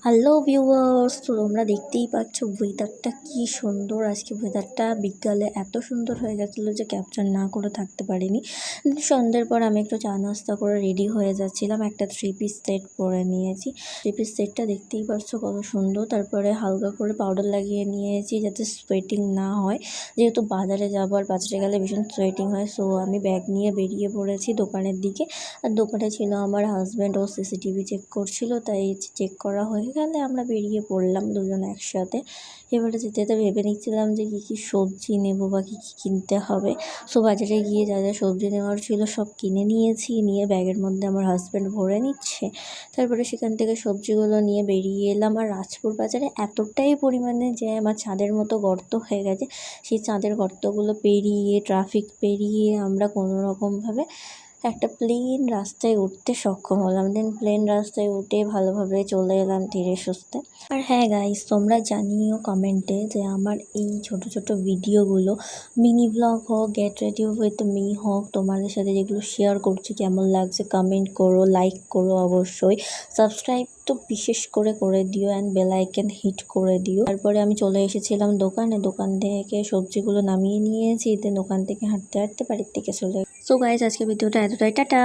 Hello viewers, তো তোমরা দেখতেই পাচ্ছ ওয়েদারটা কি সুন্দর। আজকে ওয়েদারটা বিকালে এত সুন্দর হয়ে গেছিলো যে ক্যাপচার না করে থাকতে পারিনি। সন্ধ্যের পর আমি একটু চা নাস্তা করে রেডি হয়ে যাচ্ছিলাম, একটা 3 পিস সেট পরে নিয়েছি। 3 পিস সেটটা দেখতেই পাচ্ছ কত সুন্দর। তারপরে হালকা করে পাউডার লাগিয়ে নিয়েছি যাতে সোয়েটিং না হয়, যেহেতু বাজারে যাবো আর বাজারে গেলে ভীষণ সোয়েটিং হয়। সো আমি ব্যাগ নিয়ে বেরিয়ে পড়েছি দোকানের দিকে। আর দোকানে ছিল আমার হাজব্যান্ড, ও সিসিটিভি চেক করছিল, তাই চেক করা হয়ে গেলে আমরা বেরিয়ে পড়লাম দুজন একসাথে। এবারে যেতে যেতে ভেবে নিচ্ছিলাম যে কী কী সবজি নেবো বা কী কী কিনতে হবে। সো বাজারে গিয়ে যা যা সবজি নেওয়ার ছিল সব কিনে নিয়েছি, নিয়ে ব্যাগের মধ্যে আমার হাজব্যান্ড ভরে নিচ্ছে। তারপরে সেখান থেকে সবজিগুলো নিয়ে বেরিয়ে এলাম। আর রাজপুর বাজারে এতটাই পরিমাণে যে আমার চাঁদের মতো গর্ত হয়ে গেছে, সেই চাঁদের গর্তগুলো পেরিয়ে, ট্রাফিক পেরিয়ে আমরা কোনো রকমভাবে একটা প্লেন রাস্তায় উঠতে সক্ষম হলাম। দেন প্লেন রাস্তায় উঠে ভালোভাবে চলে এলাম ধীরে সুস্থে। আর হ্যাঁ গাইস, তোমরা জানিও কমেন্টে যে আমার এই ছোট ছোট ভিডিওগুলো, মিনি ব্লগ হোক, গেট রেডি উইথ মি হোক, তোমাদের সাথে যেগুলো শেয়ার করছি কেমন লাগছে কমেন্ট করো, লাইক করো অবশ্যই। সাবস্ক্রাইব তো বিশেষ করে করে দিও অ্যান্ড বেল আইকন হিট করে দিও। তারপরে আমি চলে এসেছিলাম দোকানে, দোকান থেকে সবজিগুলো নামিয়ে নিয়েছি। দেন দোকান থেকে হাঁটতে হাঁটতে বাড়ির থেকে চলে। সো গাইস, আজকে ভিডিওটা এতটাই, টাটা।